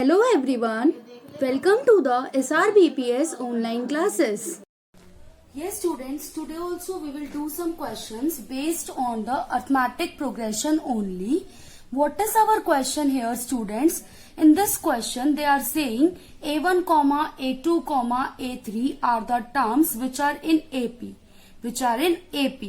Hello everyone, welcome to the SRBPS online classes. Yes students, today also we will do some questions based on the arithmetic progression only. What is our question here students? In this question they are saying A1, A2, A3 are the terms which are in AP.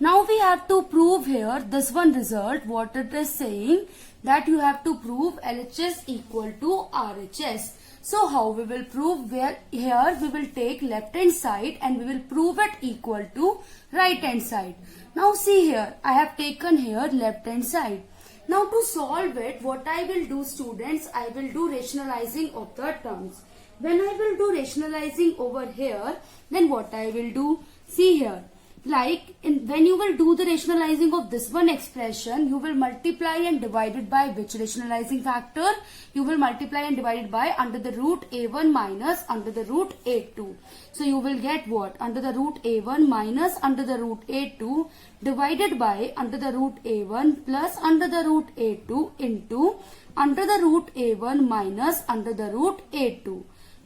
Now we have to prove here this one result. What it is saying that you have to prove LHS equal to RHS. So how we will prove? Where here we will take left hand side and we will prove it equal to right hand side. Now see here, I have taken here left hand side. Now to solve it, what I will do students, I will do rationalizing of the terms. When I will do rationalizing over here, then what I will do? See here. When you will do the rationalizing of this one expression, you will multiply and divide it by which rationalizing factor? You will multiply and divide it by under the root A1 minus under the root A2. So you will get what? Under the root A1 minus under the root A2 divided by under the root A1 plus under the root A2 into under the root A1 minus under the root A2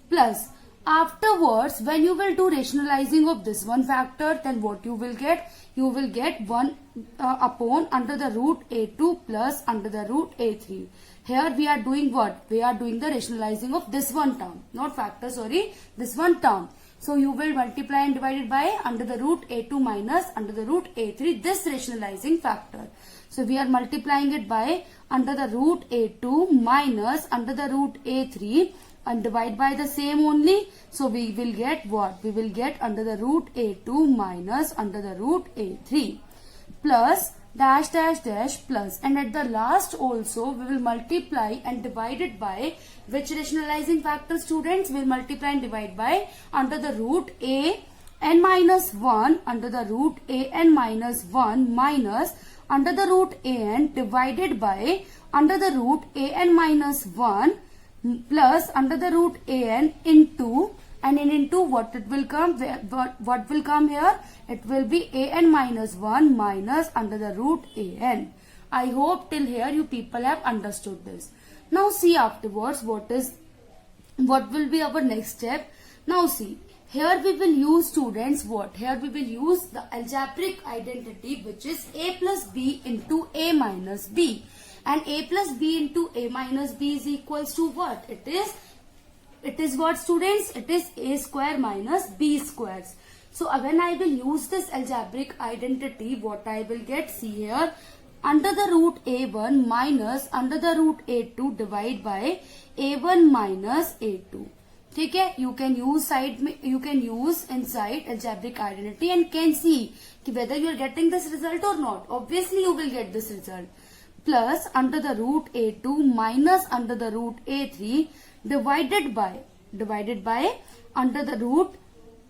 plus afterwards, when you will do rationalizing of this one factor, then what you will get? You will get 1 upon under the root A2 plus under the root A3. Here we are doing what? We are doing the rationalizing of this one term. Not factor, sorry. This one term. So you will multiply and divide it by under the root A2 minus under the root A3, this rationalizing factor. So we are multiplying it by under the root A2 minus under the root A3 and divide by the same only. So we will get what? We will get under the root A2 minus under the root A3 plus dash dash dash plus, and at the last also we will multiply and divide it by which rationalizing factor students? Will multiply and divide by under the root an minus 1 under the root an minus 1 minus under the root an divided by under the root an minus 1 plus under the root an into, and into what it will come? What will come here? It will be an minus 1 minus under the root an. I hope till here you people have understood this. Now see afterwards what will be our next step. Now see, here we will use students what? Here we will use the algebraic identity, which is a plus b into a minus b. And a plus b into a minus b is equals to what? It is what students? It is a square minus b squares. So when I will use this algebraic identity, what I will get? See here, under the root a1 minus under the root a2 divide by a1 minus a2. Okay, you can use inside algebraic identity and can see whether you are getting this result or not. Obviously you will get this result. Plus under the root a2 minus under the root a3 divided by under the root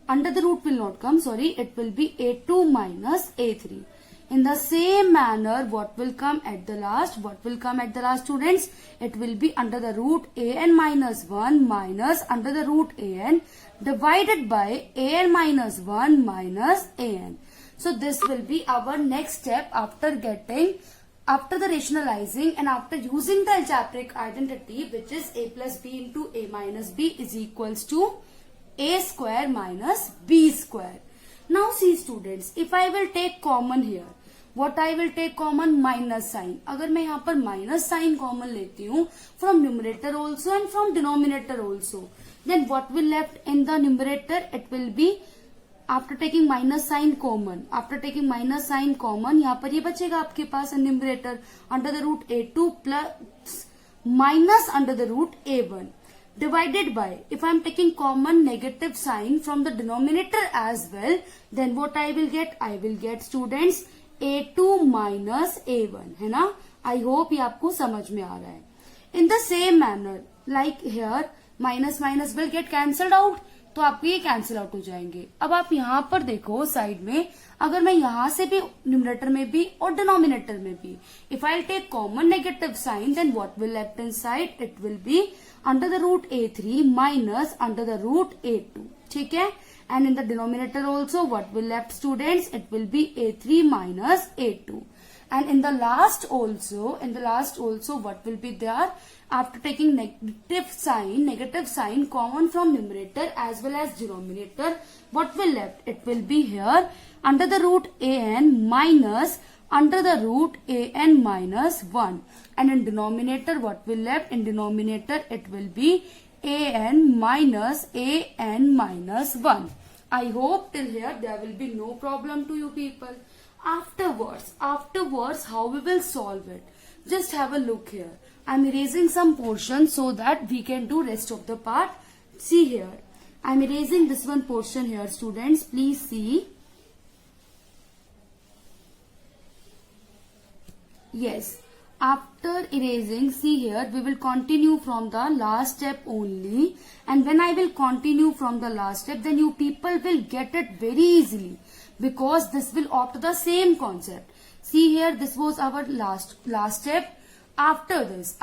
will not come, sorry, it will be a2 minus a3. In the same manner, what will come at the last? What will come at the last students? It will be under the root an minus 1 minus under the root an divided by an minus 1 minus an. So this will be our next step after the rationalizing and after using the algebraic identity, which is a plus b into a minus b is equals to a square minus b square. Now see students, if I will take common here, what I will take common? Minus sign. अगर मैं यहाँ पर minus sign common लेती हूँ from numerator also and from denominator also, then what will left in the numerator? It will be after taking minus sign common, यहाँ पर ये बचेगा आपके पास numerator under the root a2 plus minus under the root a1 divided by, if I am taking common negative sign from the denominator as well, then what I will get? I will get students a2 minus a1, है ना? I hope ये आपको समझ में आ रहा है. In the same manner, like here, minus minus will get cancelled out. तो आपके ये कैंसिल आउट हो जाएंगे. अब आप यहाँ पर देखो साइड में, अगर मैं यहाँ से भी न्यूमरेटर में भी और डिनोमिनेटर में भी, if I take common negative sign, then what will left hand side? It will be under the root a3 minus under the root a2. ठीक है. And in the denominator also what will left students? It will be a3 minus a2. And in the last also what will be there? after taking negative sign common from numerator as well as denominator, what will left? It will be here under the root an minus under the root an minus 1. And in denominator, what will left? In denominator, it will be an minus 1. I hope till here there will be no problem to you people. Afterwards, how we will solve it? Just have a look here. I am erasing some portion so that we can do rest of the part. See here. I am erasing this one portion here, students. Please see. Yes. After erasing, see here, we will continue from the last step only. And when I will continue from the last step, then you people will get it very easily. Because this will opt the same concept. See here, this was our last step. After this,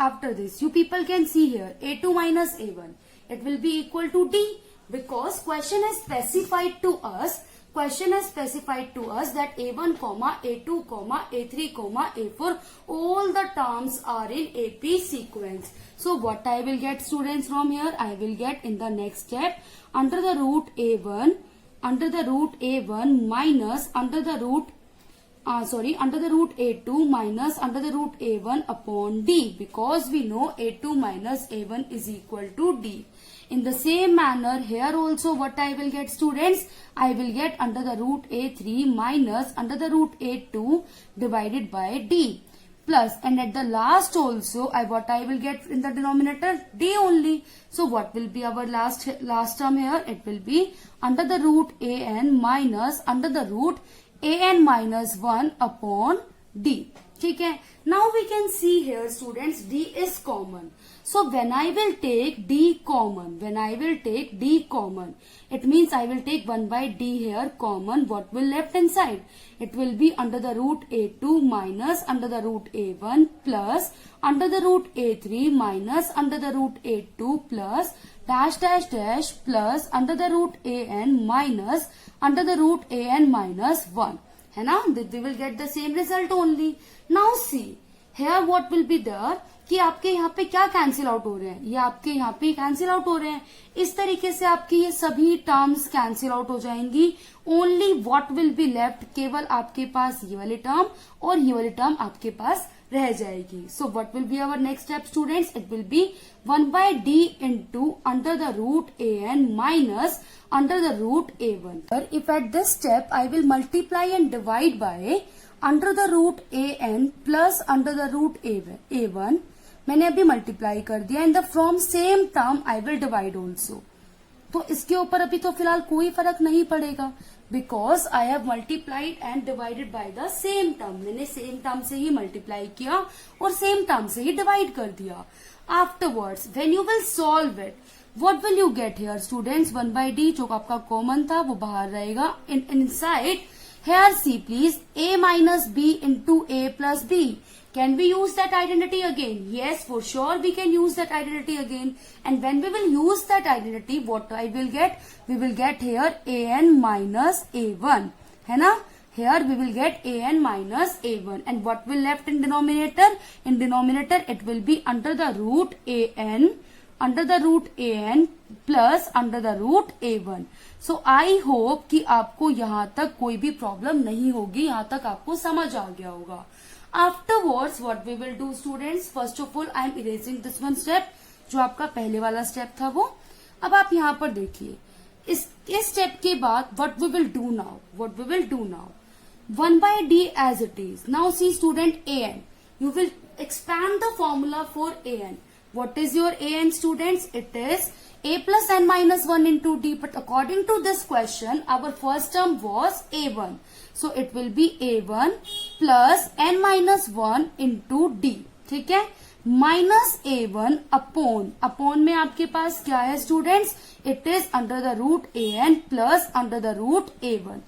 you people can see here, a2 minus a1. It will be equal to d. Because question has specified to us that a1, a2, a3, a4, all the terms are in AP sequence. So what I will get, students, from here? I will get in the next step under the root a1 minus under the root a2 minus under the root a1 upon d, because we know a2 minus a1 is equal to d. In the same manner, here also what I will get, students? I will get under the root a3 minus under the root a2 divided by d. Plus, and at the last also, what I will get in the denominator? D only. So what will be our last term here? It will be under the root an minus under the root an minus 1 upon d. Okay. Now we can see here, students, d is common. So when I will take d common, it means I will take 1 by d here common. What will left inside? It will be under the root a2 minus under the root a1 plus under the root a3 minus under the root a2 plus dash dash dash plus under the root an minus under the root an minus 1. है ना? We will get the same result only. Now see, here what will be there? कि आपके यहाँ पे क्या cancel out हो रहे हैं? ये आपके यहाँ पे कैंसिल आउट हो रहे हैं. इस तरीके से आपकी ये सभी टर्म्स कैंसिल आउट हो जाएंगी. Only what will be left, केवल आपके पास ये वाली टर्म और ये वाली टर्म आपके पास रह जाएगी. So what will be our next step, students? It will be 1 by d into under the root an minus under the root a1. If at this step I will multiply and divide by under the root an plus under the root a1, मैंने अभी multiply कर दिया. In the from same term I will divide also. तो इसके ऊपर अभी तो फिलहाल कोई फर्क नहीं पड़ेगा, because I have multiplied and divided by the same term. मैंने सेम टर्म से ही मल्टीप्लाई किया और सेम टर्म से ही डिवाइड कर दिया. Afterwards when you will solve it, what will you get here, students? 1 by d जो आपका कॉमन था वो बाहर रहेगा. Inside here see please, a minus b into a plus b. Can we use that identity again? Yes, for sure we can use that identity again. And when we will use that identity, what I will get? We will get here an minus a1. है ना? Here we will get an minus a1. And what will left in denominator? In denominator it will be under the root an plus under the root a1. So I hope कि आपको यहाँ तक कोई भी problem नहीं होगी, यहाँ तक आपको समझ आ गया होगा. Afterwards what we will do, students? First of all I am erasing this one step, जो आपका पहले वाला स्टेप था वो. अब आप यहाँ पर देखिए, इस स्टेप के बाद what we will do now? 1 by d as it is. Now see student, an. You will expand the formula for an. What is your an, students? It is a plus n minus 1 into d. But according to this question, our first term was a1. So it will be a1 plus n minus 1 into d. ठीक है? Minus a1 upon में आपके पास क्या है, students? It is under the root an plus under the root a1.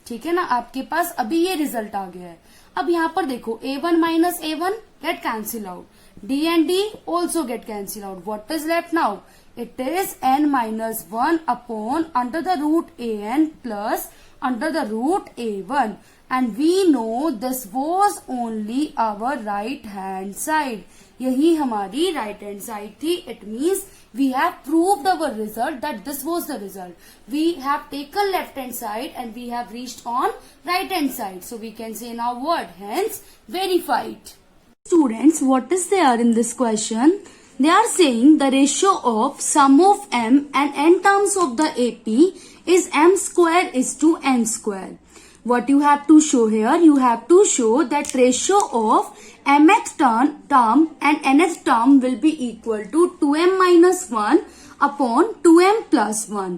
ठीक है ना? आपके पास अभी ये रिजल्ट आ गया है. अब यहाँ पर देखो, a1 minus a1 get cancel out. D and D also get cancelled out. What is left now? It is n minus 1 upon under the root an plus under the root a1. And we know this was only our right hand side. यही हमारी right hand side थी. It means we have proved our result that this was the result. We have taken left hand side and we have reached on right hand side. So we can say now what? Hence verified. Students, what is there in this question? They are saying the ratio of sum of m and n terms of the AP is m square is to n square. What you have to show here? You have to show that ratio of mth term and nth term will be equal to 2m minus 1 upon 2m plus 1.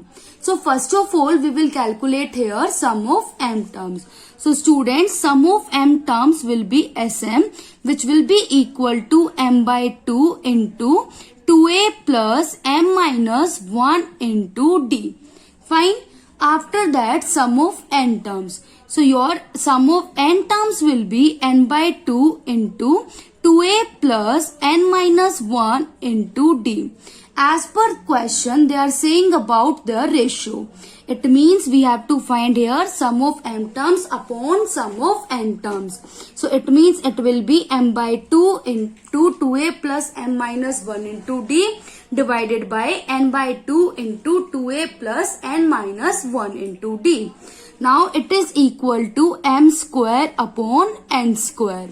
So first of all, we will calculate here sum of m terms. So students, sum of m terms will be Sm, which will be equal to m by 2 into 2a plus m minus 1 into d. Fine. After that, sum of n terms. So your sum of n terms will be n by 2 into 2a plus n minus 1 into d. As per question, they are saying about the ratio. It means we have to find here sum of m terms upon sum of n terms. So it means it will be m by 2 into 2a plus m minus 1 into d divided by n by 2 into 2a plus n minus 1 into d. Now it is equal to m square upon n square.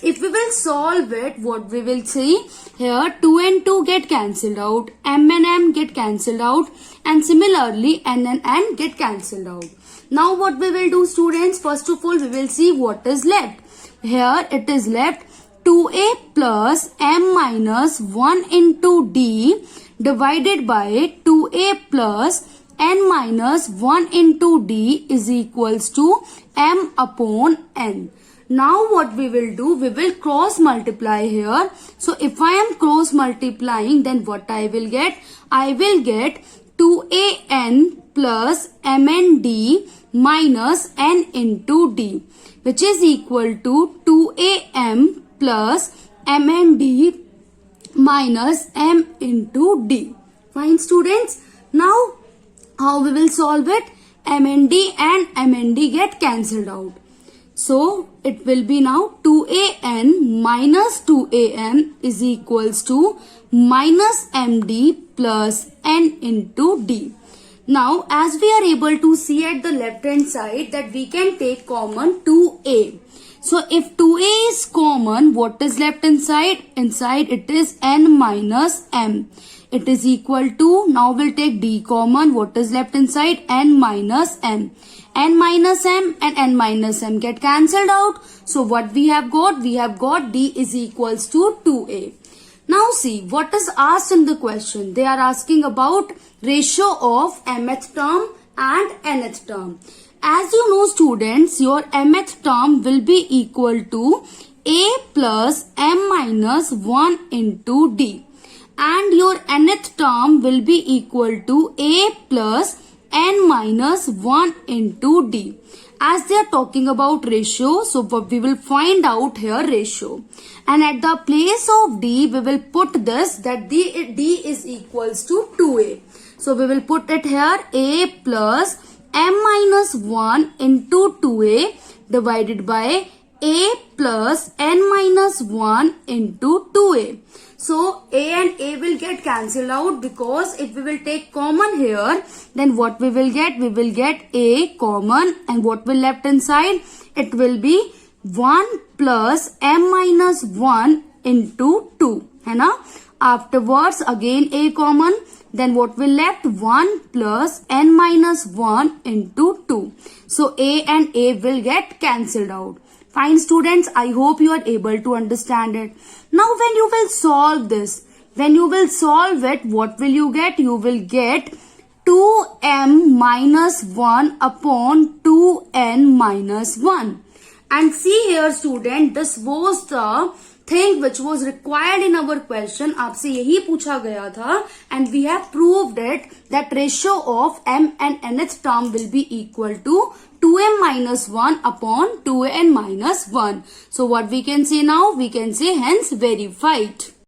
If we will solve it, what we will see here, 2 and 2 get cancelled out, m and m get cancelled out, and similarly n and n get cancelled out. Now what we will do, students, first of all we will see what is left. Here it is left 2a plus m minus 1 into d divided by 2a plus n minus 1 into d is equals to m upon n. Now what we will do, we will cross multiply here. So if I am cross multiplying, then what I will get? I will get 2an plus mnd minus n into d, which is equal to 2am plus mnd minus m into d. Fine, students. Now how we will solve it? mnd and mnd get cancelled out. So it will be now 2an minus 2am is equals to minus md plus n into d. Now as we are able to see at the left hand side that we can take common 2a. So if 2a is common, what is left inside? Inside it is n minus m. It is equal to, now we'll take d common. What is left inside? N minus m. N minus m and n minus m get cancelled out. So what we have got? We have got d is equals to 2a. Now see what is asked in the question. They are asking about ratio of mth term and nth term. As you know, students, your mth term will be equal to a plus m minus 1 into d. And your nth term will be equal to a plus n minus 1 into d. As they are talking about ratio, so we will find out here ratio. And at the place of d, we will put this, that d is equals to 2a. So we will put it here, a plus m minus 1 into 2a divided by a plus n minus 1 into 2a. So a and a will get cancelled out, because if we will take common here, then what we will get? We will get a common, and what will left inside? It will be 1 plus m minus 1 into 2. है ना? Afterwards again a common, then what will left? 1 plus n minus 1 into 2. So a and a will get cancelled out. Fine, students, I hope you are able to understand it. Now when you will solve this, when you will solve it, what will you get? You will get 2m minus 1 upon 2n minus 1. And see here, student, this was the thing which was required in our question. आपसे यही पूछा गया था, and we have proved it that ratio of m and nth term will be equal to 2m minus 1 upon 2n minus 1. So what we can say now? We can say hence verified.